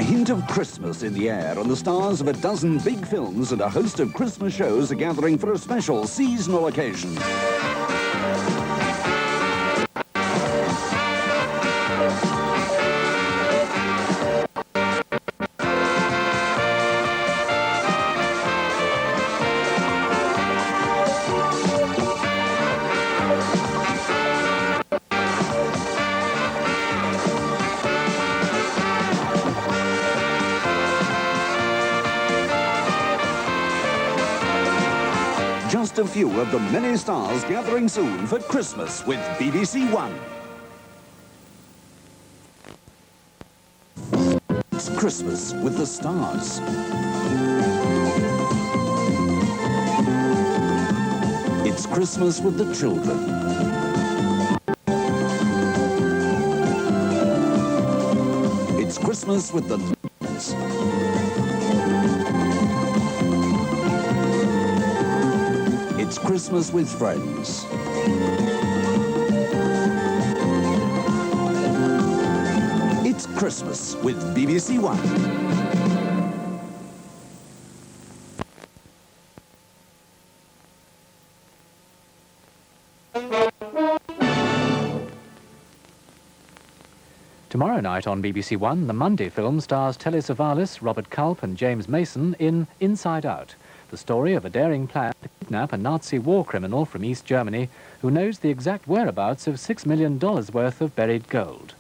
hint of Christmas in the air, and the stars of a dozen big films and a host of Christmas shows are gathering for a special seasonal occasion. Just a few of the many stars gathering soon for Christmas with BBC1. It's Christmas with the stars. It's Christmas with the children. It's Christmas with the kids. It's Christmas with friends. It's Christmas with BBC1. Tomorrow night on BBC1, the Monday film stars Telly Savalas, Robert Culp and James Mason in Inside Out, the story of a daring plan to kidnap a Nazi war criminal from East Germany who knows the exact whereabouts of $6 million worth of buried gold.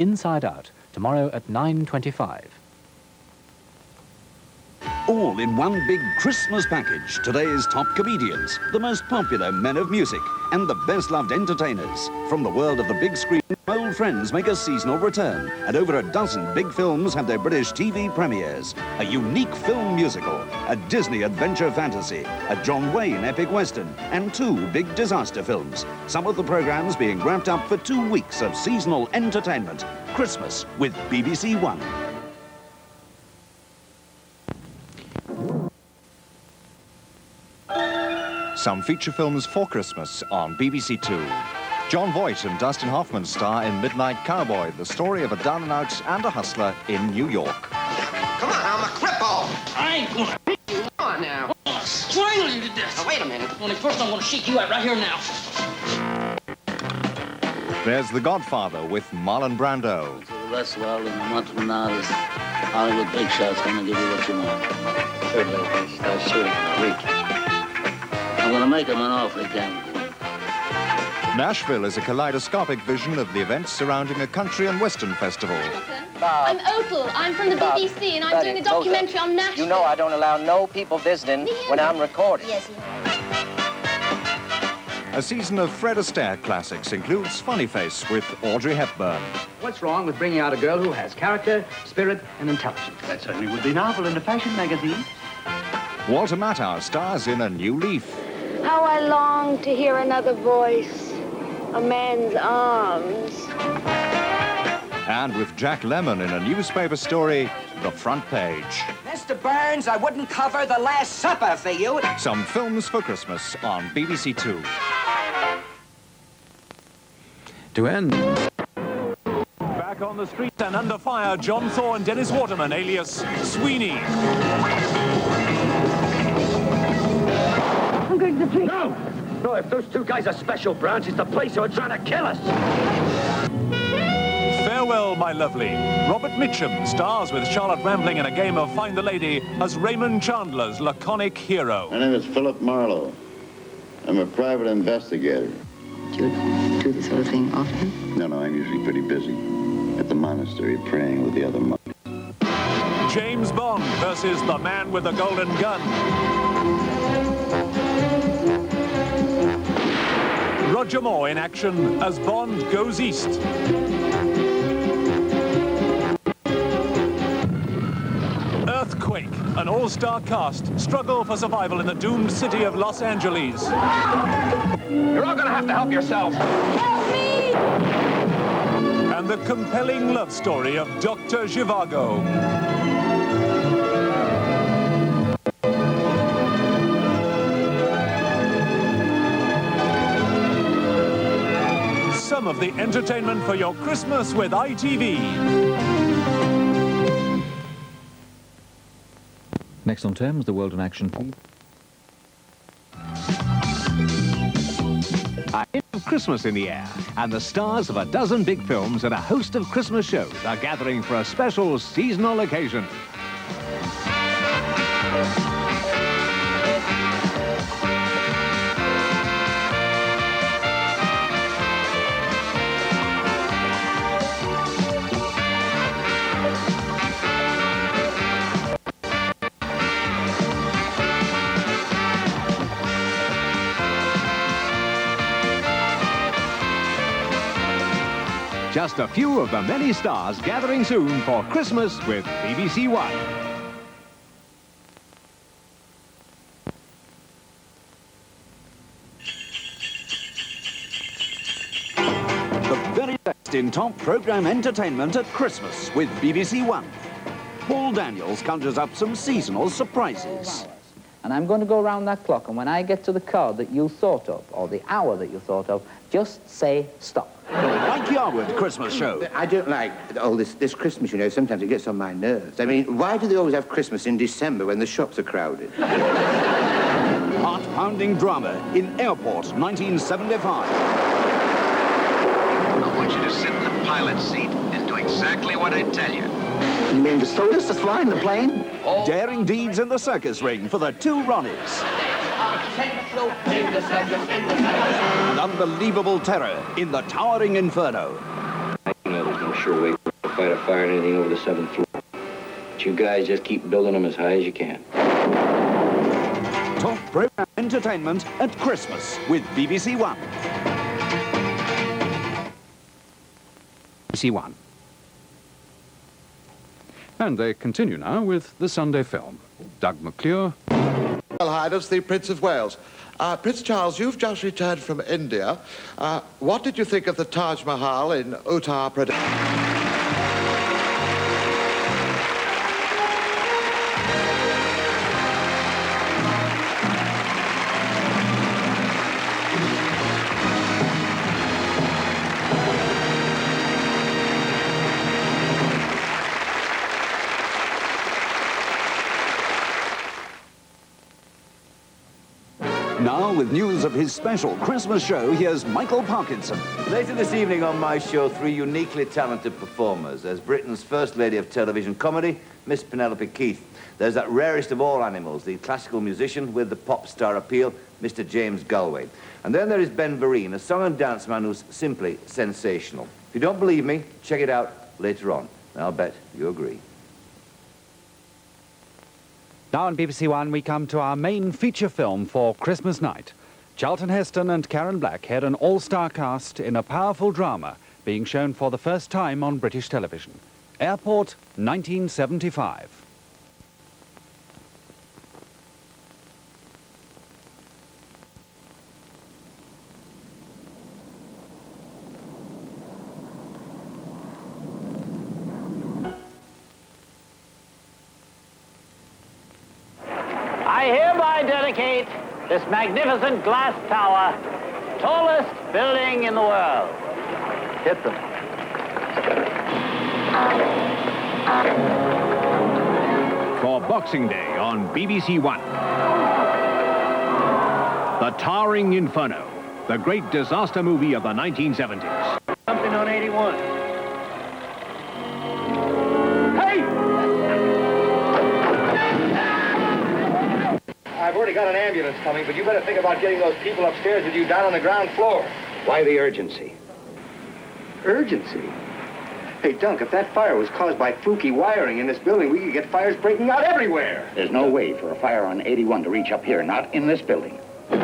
Inside Out, tomorrow at 9:25. All in one big Christmas package. Today's top comedians, the most popular men of music, and the best-loved entertainers. From the world of the big screen, old friends make a seasonal return, and over a dozen big films have their British TV premieres. A unique film musical, a Disney adventure fantasy, a John Wayne epic western, and 2 big disaster films. Some of the programmes being wrapped up for 2 weeks of seasonal entertainment. Christmas with BBC1. Some feature films for Christmas on BBC2. John Voight and Dustin Hoffman star in Midnight Cowboy, the story of a down-and-out and a hustler in New York. Come on, I'm a cripple. I ain't gonna hit you. Come on now. I'm gonna strangle you to death. Now, wait a minute. Only first I'm gonna shake you out right here now. There's The Godfather with Marlon Brando. So the rest of all in a month from now, this Hollywood big shot's gonna give you what you want. Third little piece. That's sure. Week. I'm gonna make him an offer again. Nashville is a kaleidoscopic vision of the events surrounding a country and western festival. I'm Opal. I'm from the BBC, and I'm doing a documentary on Nashville. You know I don't allow no people visiting when I'm recording. Yes, you know. A season of Fred Astaire classics includes Funny Face with Audrey Hepburn. What's wrong with bringing out a girl who has character, spirit, and intelligence? That certainly would be novel in a fashion magazine. Walter Matthau stars in A New Leaf. How I long to hear another voice, a man's arms. And with Jack Lemmon in a newspaper story, The Front Page. Mr. Burns, I wouldn't cover The Last Supper for you. Some films for Christmas on BBC2. To end. Back on the streets and under fire, John Thaw and Dennis Waterman, alias Sweeney. I'm going to the police. No! No, if those 2 guys are special branch, it's the police who are trying to kill us. Farewell, my lovely. Robert Mitchum stars with Charlotte Rampling in a game of Find the Lady as Raymond Chandler's laconic hero. My name is Philip Marlowe. I'm a private investigator. Do you do this sort of thing often? No, I'm usually pretty busy at the monastery praying with the other monks. James Bond versus the man with the golden gun. Roger Moore in action as Bond goes east. Earthquake, an all-star cast, struggle for survival in the doomed city of Los Angeles. You're all gonna have to help yourselves. Help me! And the compelling love story of Dr. Zhivago. Some of the entertainment for your Christmas with ITV. Next on Thames, the World in Action. A hint of Christmas in the air, and the stars of a dozen big films and a host of Christmas shows are gathering for a special seasonal occasion. Just a few of the many stars gathering soon for Christmas with BBC1. The very best in top programme entertainment at Christmas with BBC1. Paul Daniels conjures up some seasonal surprises. And I'm going to go around that clock, and when I get to the card that you thought of, or the hour that you thought of, just say stop. The Mike Yarwood Christmas show. I don't like all this Christmas, you know. Sometimes it gets on my nerves. I mean, why do they always have Christmas in December when the shops are crowded? Heart-pounding drama in Airport, 1975. I want you to sit in the pilot's seat and do exactly what I tell you. You mean the stewardess that's flying the plane? Daring deeds in the circus ring for the two Ronnies. And unbelievable terror in the towering inferno. There's no sure way to fight a fire or anything over the 7th floor. But you guys just keep building them as high as you can. Top program entertainment at Christmas with BBC1. BBC1. And they continue now with the Sunday film. Doug McClure. Royal Highness, the Prince of Wales. Prince Charles, you've just returned from India. What did you think of the Taj Mahal in Uttar Pradesh? Now, with news of his special Christmas show, here's Michael Parkinson. Later this evening on my show, 3 uniquely talented performers. There's Britain's first lady of television comedy, Miss Penelope Keith. There's that rarest of all animals, the classical musician with the pop star appeal, Mr. James Galway. And then there is Ben Vereen, a song and dance man who's simply sensational. If you don't believe me, check it out later on. And I'll bet you agree. Now on BBC1, we come to our main feature film for Christmas night. Charlton Heston and Karen Black head an all-star cast in a powerful drama being shown for the first time on British television. Airport, 1975. I hereby dedicate this magnificent glass tower, tallest building in the world. Hit them. For Boxing Day on BBC1. The Towering Inferno, the great disaster movie of the 1970s. Something on 81. I've already got an ambulance coming, but you better think about getting those people upstairs with you down on the ground floor. Why the urgency? Urgency? Hey, Dunk, if that fire was caused by fluky wiring in this building, we could get fires breaking out everywhere. There's no way for a fire on 81 to reach up here, not in this building. Get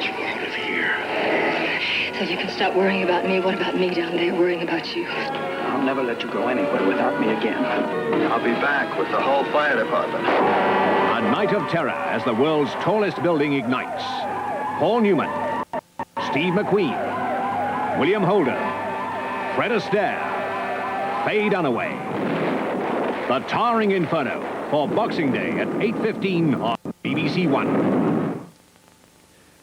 you out of here. So you can stop worrying about me. What about me down there worrying about you? I'll never let you go anywhere without me again. I'll be back with the whole fire department. A night of terror as the world's tallest building ignites. Paul Newman, Steve McQueen, William Holden, Fred Astaire, Faye Dunaway. The Towering Inferno for Boxing Day at 8:15 on BBC1.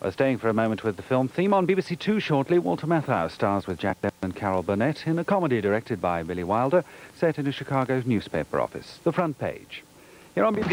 We're staying for a moment with the film theme on BBC2 shortly. Walter Matthau stars with Jack Lemmon and Carol Burnett in a comedy directed by Billy Wilder, set in a Chicago newspaper office. The Front Page. Here on BBC.